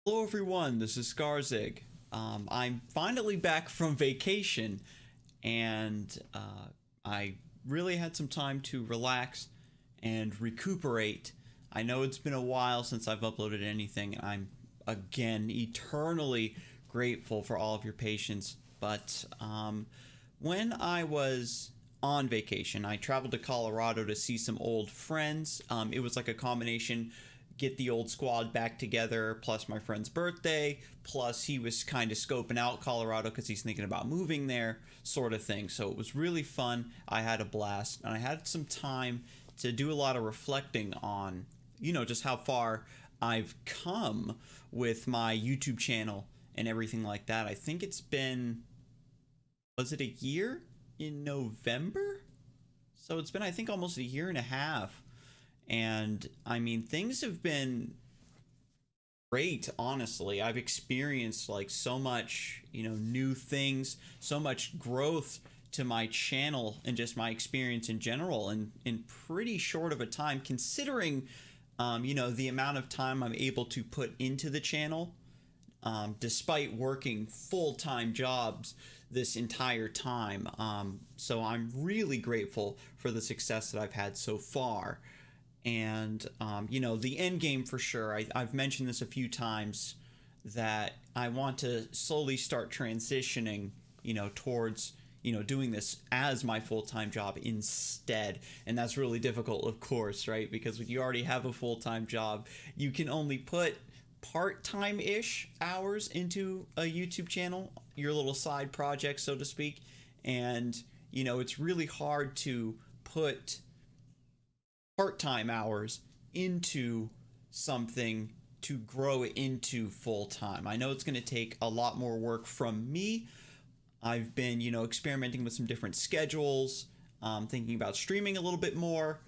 Hello everyone, this is Scarzig. I'm finally back from vacation and I really had some time to relax and recuperate. I know it's been a while since I've uploaded anything. I'm again eternally grateful for all of your patience. But when I was on vacation, I traveled to Colorado to see some old friends. It was like a combination get the old squad back together, plus my friend's birthday, plus he was kind of scoping out Colorado because he's thinking about moving there, sort of thing. So it was really fun. I had a blast, and I had some time to do a lot of reflecting on, just how far I've come with my YouTube channel and everything like that. I think it's been, was it a year in November? So it's been, I think, almost a year and a half. And I mean, things have been great, honestly. I've experienced like so much, new things, so much growth to my channel and just my experience in general and in pretty short of a time considering the amount of time I'm able to put into the channel, despite working full-time jobs this entire time. So I'm really grateful for the success that I've had so far. And the end game for sure. I've mentioned this a few times that I want to slowly start transitioning, towards doing this as my full-time job instead. And that's really difficult, of course, right? Because when you already have a full-time job, you can only put part-time-ish hours into a YouTube channel, your little side project, so to speak. And it's really hard to put part-time hours into something to grow it into full-time. I know it's going to take a lot more work from me. I've been, experimenting with some different schedules, thinking about streaming a little bit more,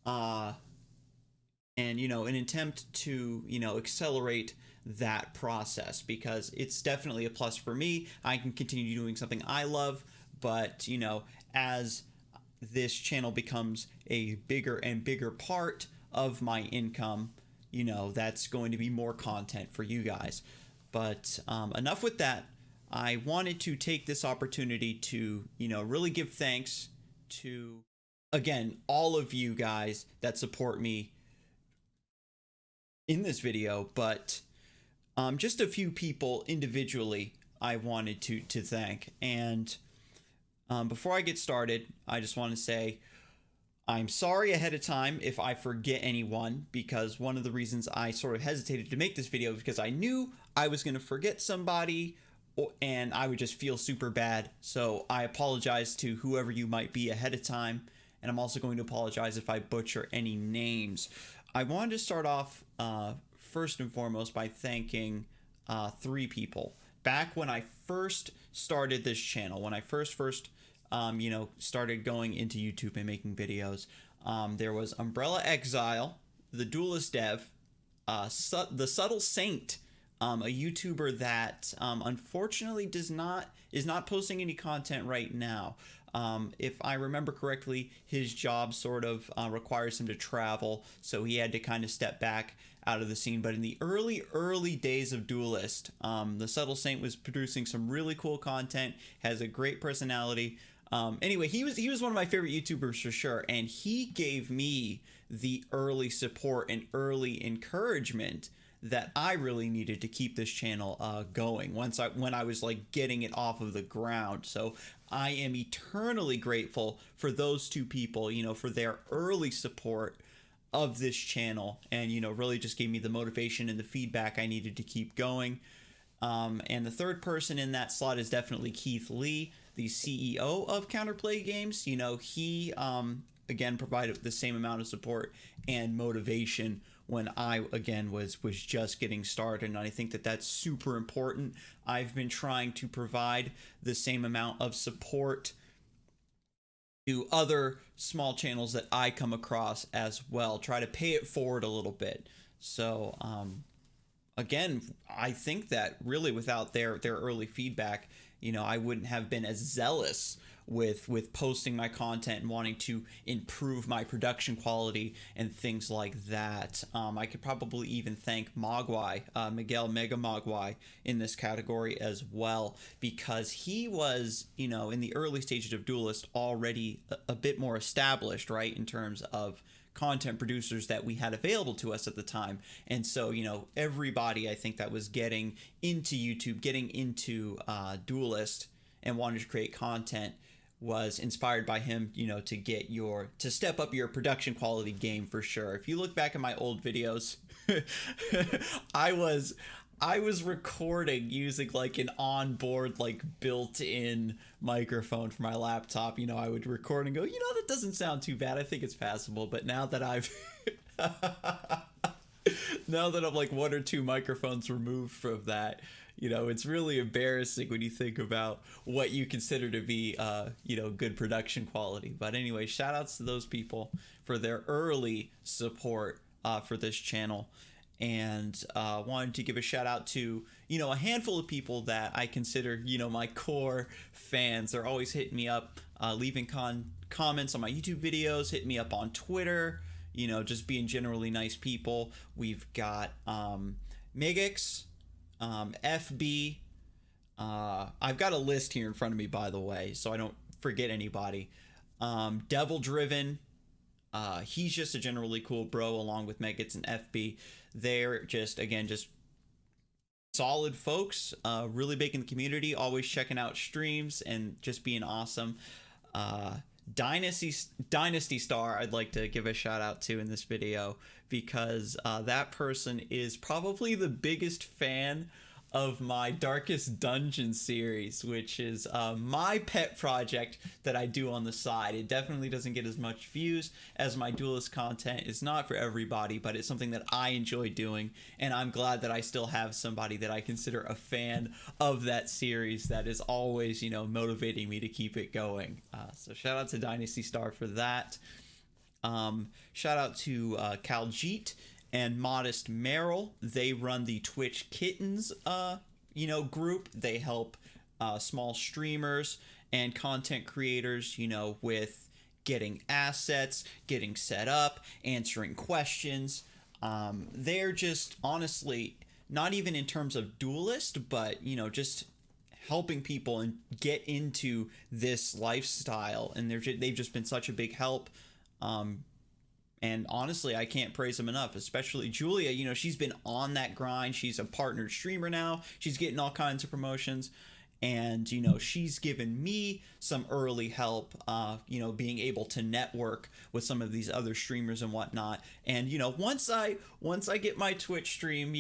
and, an attempt to, accelerate that process because it's definitely a plus for me. I can continue doing something I love, but, as this channel becomes a bigger and bigger part of my income, that's going to be more content for you guys. But enough with that. I wanted to take this opportunity to, really give thanks to, again, all of you guys that support me in this video, but just a few people individually I wanted to thank. And before I get started, I just want to say I'm sorry ahead of time if I forget anyone, because one of the reasons I sort of hesitated to make this video is because I knew I was going to forget somebody and I would just feel super bad. So I apologize to whoever you might be ahead of time. And I'm also going to apologize if I butcher any names. I wanted to start off first and foremost by thanking three people. Back when I first started this channel, when I first started going into YouTube and making videos, there was Umbrella Exile, the Duelist Dev, the Subtle Saint, a YouTuber that unfortunately is not posting any content right now. If I remember correctly, his job sort of requires him to travel, so he had to kind of step back out of the scene. But in the early days of Duelist, the Subtle Saint was producing some really cool content, has a great personality. Anyway, he was one of my favorite YouTubers for sure, and he gave me the early support and early encouragement that I really needed to keep this channel going when I was like getting it off of the ground. So I am eternally grateful for those two people, for their early support of this channel, and really just gave me the motivation and the feedback I needed to keep going. And the third person in that slot is definitely Keith Lee, the CEO of Counterplay Games. He again provided the same amount of support and motivation when I again was just getting started, and I think that that's super important. I've been trying to provide the same amount of support to other small channels that I come across as well. Try to pay it forward a little bit. So again, I think that really without their early feedback, I wouldn't have been as zealous with posting my content and wanting to improve my production quality and things like that. I could probably even thank Mogwai, Miguel Mega Mogwai, in this category as well, because he was, in the early stages of Duelist already a bit more established, right, in terms of content producers that we had available to us at the time. And so, everybody, I think, that was getting into YouTube, getting into Duelist and wanted to create content was inspired by him, to step up your production quality game for sure. If you look back at my old videos, I was recording using like an onboard, like built-in microphone for my laptop. I would record and go, that doesn't sound too bad. I think it's passable. But now that I've now that I'm like one or two microphones removed from that, it's really embarrassing when you think about what you consider to be, good production quality. But anyway, shout outs to those people for their early support for this channel. And wanted to give a shout out to, a handful of people that I consider, my core fans. They're always hitting me up, leaving comments on my YouTube videos, hitting me up on Twitter, just being generally nice people. We've got Migix, FB. I've got a list here in front of me, by the way, so I don't forget anybody. Devil Driven. He's just a generally cool bro, along with Megats and FB. They're just solid folks, really big in the community, always checking out streams and just being awesome. Dynasty Star, I'd like to give a shout out to in this video, because that person is probably the biggest fan of my Darkest Dungeon series, which is my pet project that I do on the side. It definitely doesn't get as much views as my Duelist content. It's not for everybody, but it's something that I enjoy doing, and I'm glad that I still have somebody that I consider a fan of that series that is always, motivating me to keep it going. So shout out to Dynasty Star for that. Shout out to Caljeet and Modest Merrill. They run the Twitch Kittens, group. They help small streamers and content creators, with getting assets, getting set up, answering questions. They're just honestly, not even in terms of Duelist, but, just helping people and get into this lifestyle. And they've just been such a big help. And honestly, I can't praise them enough, especially Julia. She's been on that grind. She's a partnered streamer now. She's getting all kinds of promotions. And, she's given me some early help, being able to network with some of these other streamers and whatnot. And, once I get my Twitch stream,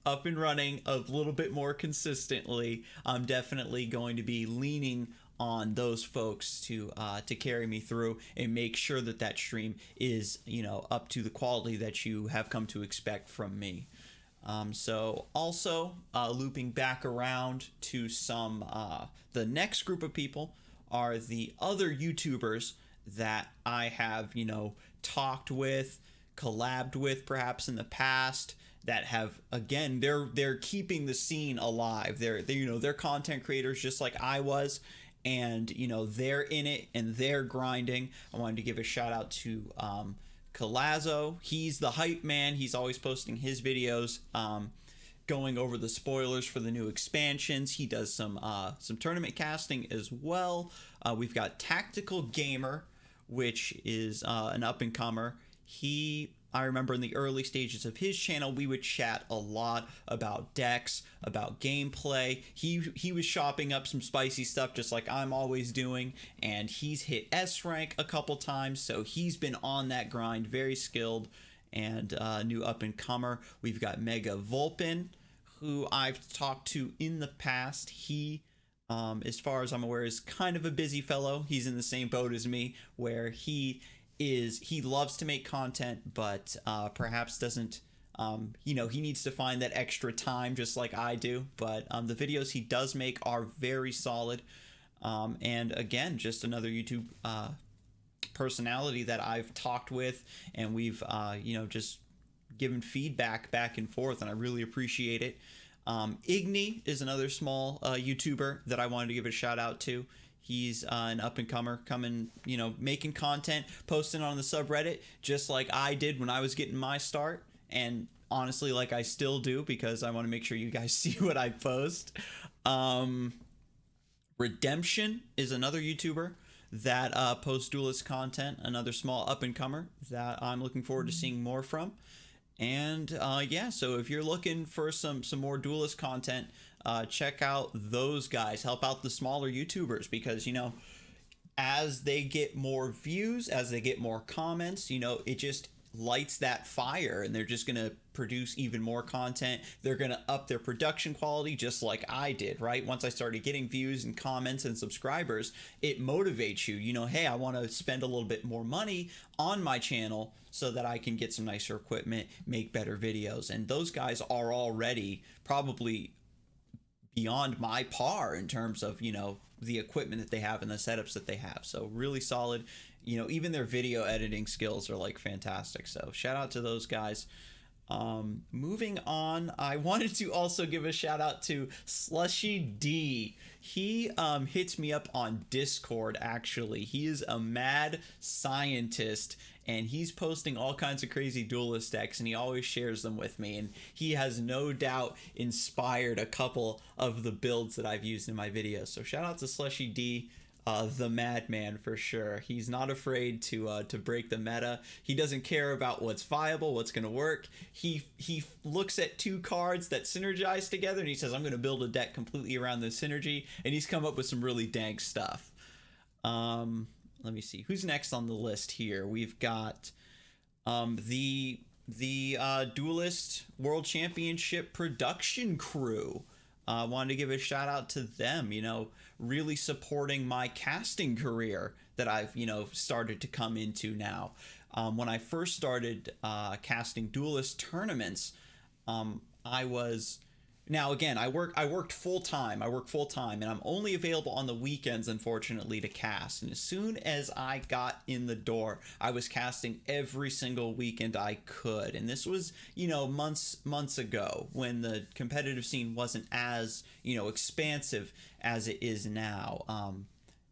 up and running a little bit more consistently, I'm definitely going to be leaning on those folks to carry me through and make sure that stream is, up to the quality that you have come to expect from me. So also looping back around to some, the next group of people are the other YouTubers that I have, talked with, collabed with perhaps in the past, that have, again, they're keeping the scene alive. They're content creators just like I was, and they're in it and they're grinding. I wanted to give a shout out to Colazo. He's the hype man. He's always posting his videos, going over the spoilers for the new expansions. He does some tournament casting as well. We've got Tactical Gamer, which is an up-and-comer. I remember in the early stages of his channel, we would chat a lot about decks, about gameplay. He was shopping up some spicy stuff just like I'm always doing, and he's hit S rank a couple times, so he's been on that grind, very skilled, and new up-and-comer. We've got Mega Vulpin, who I've talked to in the past. He, as far as I'm aware, is kind of a busy fellow. He's in the same boat as me, where he loves to make content, but perhaps doesn't, he needs to find that extra time just like I do. But the videos he does make are very solid. And again, just another YouTube personality that I've talked with, and we've, just given feedback back and forth, and I really appreciate it. Igni is another small YouTuber that I wanted to give a shout out to. He's an up and comer, coming, making content, posting on the subreddit, just like I did when I was getting my start. And honestly, like I still do, because I want to make sure you guys see what I post. Redemption is another YouTuber that posts duelist content, another small up and comer that I'm looking forward to seeing more from. And yeah, so if you're looking for some more duelist content, check out those guys. Help out the smaller YouTubers, because as they get more views, as they get more comments, it just lights that fire, and they're just gonna produce even more content. They're gonna up their production quality, just like I did, right? Once I started getting views and comments and subscribers, it motivates you. Hey, I want to spend a little bit more money on my channel so that I can get some nicer equipment, make better videos. And those guys are already probably beyond my par in terms of the equipment that they have and the setups that they have. So really solid. Even their video editing skills are like fantastic. So shout out to those guys. Moving on, I wanted to also give a shout out to Slushy D. He hits me up on Discord. Actually, he is a mad scientist, and he's posting all kinds of crazy duelist decks, and he always shares them with me, and he has no doubt inspired a couple of the builds that I've used in my videos. So shout out to Slushy D. The madman, for sure. He's not afraid to break the meta. He doesn't care about what's viable, what's going to work. He looks at two cards that synergize together, and he says, I'm going to build a deck completely around this synergy, and he's come up with some really dank stuff. Let me see who's next on the list here. We've got the Duelist World Championship production crew. Wanted to give a shout out to them, really supporting my casting career that I've, started to come into now. When I first started casting duelist tournaments, I was... Now, again, I worked full time, and I'm only available on the weekends, unfortunately, to cast. And as soon as I got in the door, I was casting every single weekend I could. And this was, months ago, when the competitive scene wasn't as, expansive as it is now.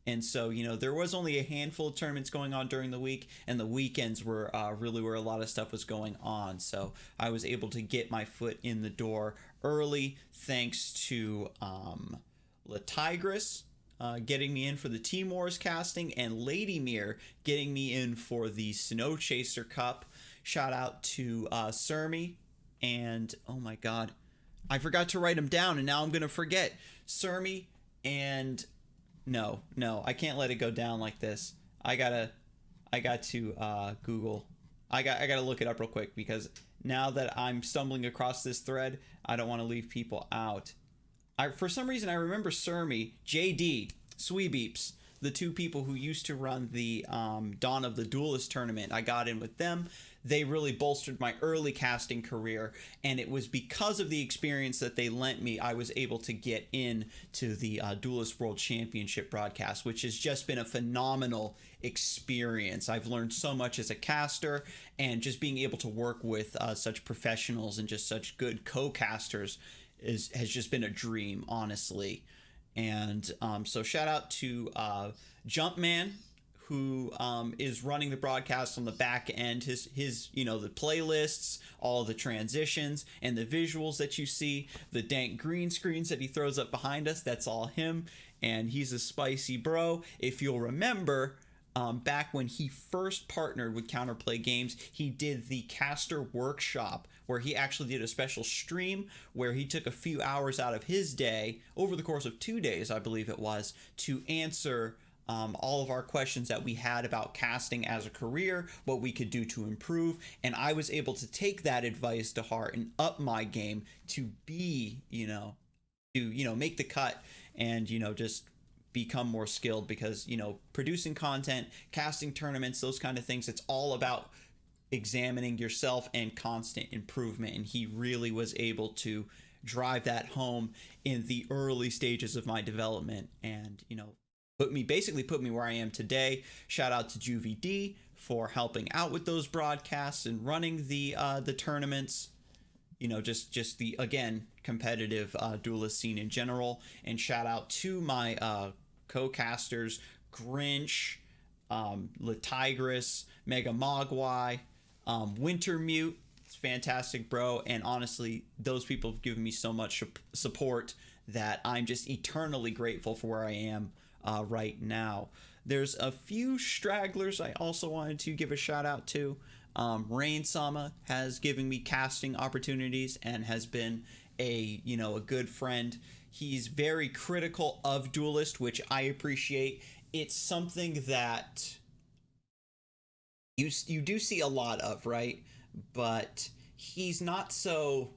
And so, there was only a handful of tournaments going on during the week, and the weekends were really where a lot of stuff was going on. So I was able to get my foot in the door early, thanks to La Tigress getting me in for the Team Wars casting, and Lady Mir getting me in for the Snow Chaser Cup. Shout out to Sermi, and oh my god, I forgot to write them down, and now I'm gonna forget. Sermi and... No, I can't let it go down like this. I got to Google. I got to look it up real quick, because now that I'm stumbling across this thread, I don't want to leave people out. For some reason, I remember Sermi, JD, Sweebeeps, the two people who used to run the Dawn of the Duelist tournament. I got in with them. They really bolstered my early casting career, and it was because of the experience that they lent me I was able to get in to the Duelist World Championship broadcast, which has just been a phenomenal experience. I've learned so much as a caster, and just being able to work with such professionals and just such good co-casters has just been a dream, honestly. And so shout out to Jumpman, who is running the broadcast on the back end. His the playlists, all the transitions, and the visuals that you see, the dank green screens that he throws up behind us, that's all him. And he's a spicy bro. If you'll remember, back when he first partnered with Counterplay Games, he did the caster workshop, where he actually did a special stream where he took a few hours out of his day, over the course of 2 days, I believe it was, to answer all of our questions that we had about casting as a career, what we could do to improve. And I was able to take that advice to heart and up my game to be, make the cut and, just become more skilled, because, producing content, casting tournaments, those kind of things, it's all about examining yourself and constant improvement. And he really was able to drive that home in the early stages of my development, and, basically put me where I am today. Shout out to Juvie D for helping out with those broadcasts and running the tournaments. just the, again, competitive duelist scene in general. And shout out to my co-casters, Grinch, Latigris, Mega Mogwai, Wintermute. It's fantastic, bro. And honestly, those people have given me so much support that I'm just eternally grateful for where I am right now. There's a few stragglers I also wanted to give a shout out to. Rain Sama has given me casting opportunities and has been a good friend. He's very critical of Duelist, which I appreciate. It's something that you do see a lot of, right? But he's not super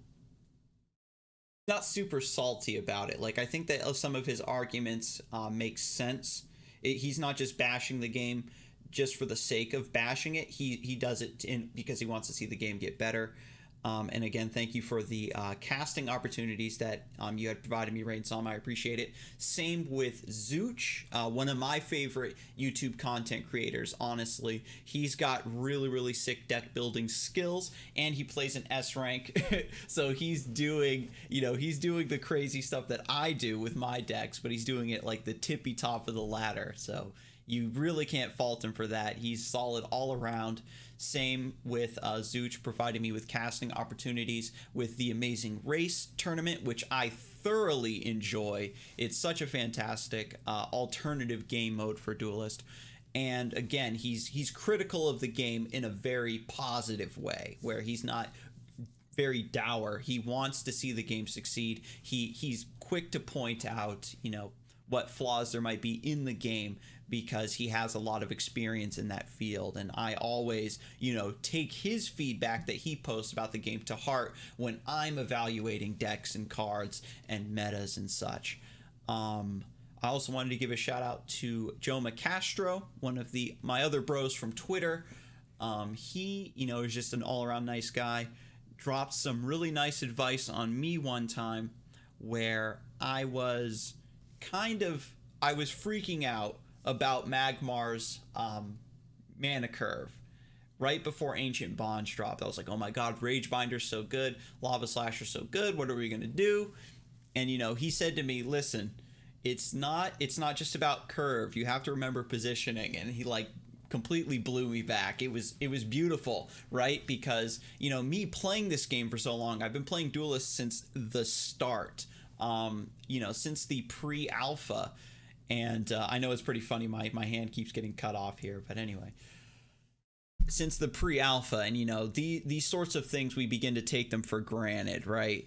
salty about it. Like, I think that some of his arguments make sense. He's not just bashing the game just for the sake of bashing it. He does it because he wants to see the game get better. And again, thank you for the casting opportunities that you had provided me, Rain Sam. I appreciate it. Same with Zooch, one of my favorite YouTube content creators, honestly. He's got really, really sick deck building skills, and he plays an S rank. So he's doing the crazy stuff that I do with my decks, but he's doing it like the tippy top of the ladder. So you really can't fault him for that. He's solid all around. Same with Zooch providing me with casting opportunities with the Amazing Race tournament, which I thoroughly enjoy. It's such a fantastic alternative game mode for Duelist. And again, he's critical of the game in a very positive way, where he's not very dour. He wants to see the game succeed. He's quick to point out, what flaws there might be in the game, because he has a lot of experience in that field. And I always, take his feedback that he posts about the game to heart when I'm evaluating decks and cards and metas and such. I also wanted to give a shout out to Joe McCastro, one of my other bros from Twitter. He, is just an all-around nice guy. Dropped some really nice advice on me one time where I was freaking out about Magmar's mana curve right before Ancient Bonds dropped. I was like, oh my god, Rage Binder's so good, Lava Slasher's so good, what are we gonna do? And he said to me, listen, it's not just about curve, you have to remember positioning. And he completely blew me back. It was beautiful, right? Because me playing this game for so long, I've been playing Duelist since the start, since the pre-alpha. And I know it's pretty funny, my hand keeps getting cut off here, but anyway, since the pre-alpha. And these sorts of things, we begin to take them for granted, right?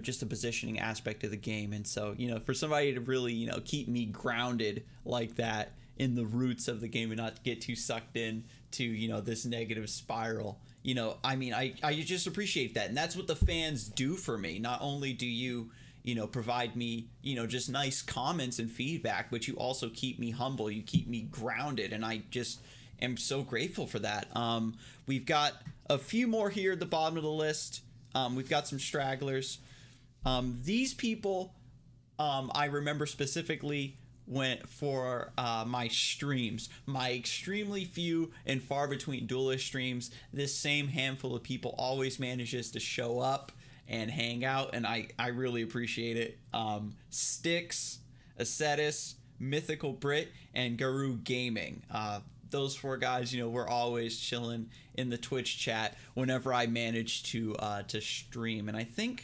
Just the positioning aspect of the game. And so for somebody to really keep me grounded like that in the roots of the game and not get too sucked in to this negative spiral, I just appreciate that. And that's what the fans do for me. Not only do you provide me, just nice comments and feedback, but you also keep me humble, you keep me grounded, and I just am so grateful for that. We've got a few more here at the bottom of the list. We've got some stragglers. These people, I remember specifically for my streams, my extremely few and far between Duelist streams. This same handful of people always manages to show up and hang out, and I really appreciate it. Styx, Ascetis, Mythical Brit, and Garou Gaming. Those four guys, we're always chilling in the Twitch chat whenever I manage to stream. And I think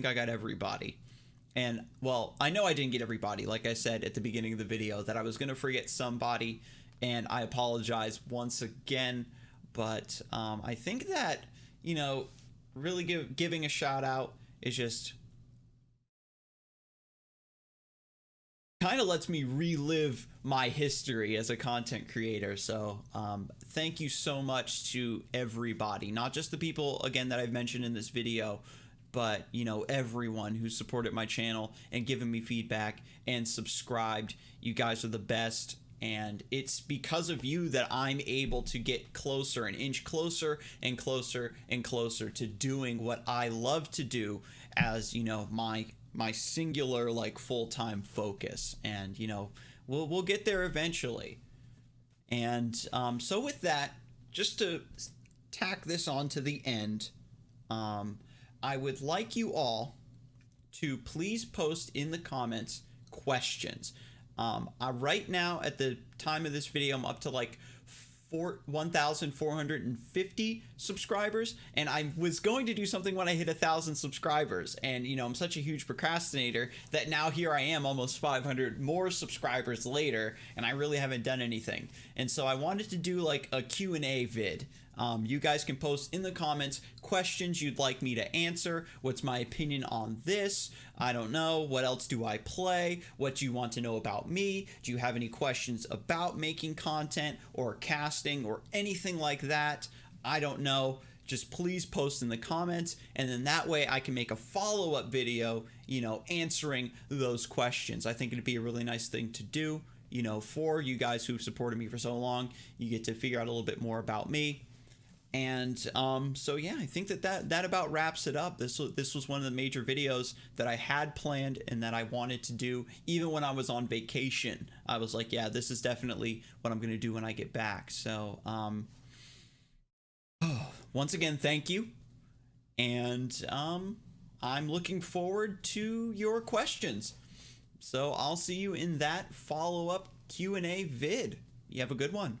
I got everybody. And well, I know I didn't get everybody. Like I said at the beginning of the video, that I was gonna forget somebody, and I apologize once again. But I think that really giving a shout out is just kind of lets me relive my history as a content creator. So thank you so much to everybody, not just the people again that I've mentioned in this video, but everyone who supported my channel and given me feedback and subscribed. You guys are the best. And it's because of you that I'm able to get closer, an inch closer and closer and closer to doing what I love to do as, my singular, full-time focus. And, we'll get there eventually. And so with that, just to tack this on to the end, I would like you all to please post in the comments questions. Right now, at the time of this video, I'm up to like 1,450 subscribers, and I was going to do something when I hit 1,000 subscribers, and you know, I'm such a huge procrastinator that now here I am almost 500 more subscribers later, and I really haven't done anything. And so I wanted to do like a Q&A vid. You guys can post in the comments questions you'd like me to answer. What's my opinion on this? I don't know. What else do I play? What do you want to know about me? Do you have any questions about making content or casting or anything like that? I don't know. Just please post in the comments, and then that way I can make a follow-up video, you know, answering those questions. I think it'd be a really nice thing to do, you know, for you guys who've supported me for so long. You get to figure out a little bit more about me. And so yeah, I think that about wraps it up. This was one of the major videos that I had planned and that I wanted to do even when I was on vacation. I was like, yeah, this is definitely what I'm gonna do when I get back. So once again, thank you, and I'm looking forward to your questions. So I'll see you in that follow-up Q&A vid. You have a good one.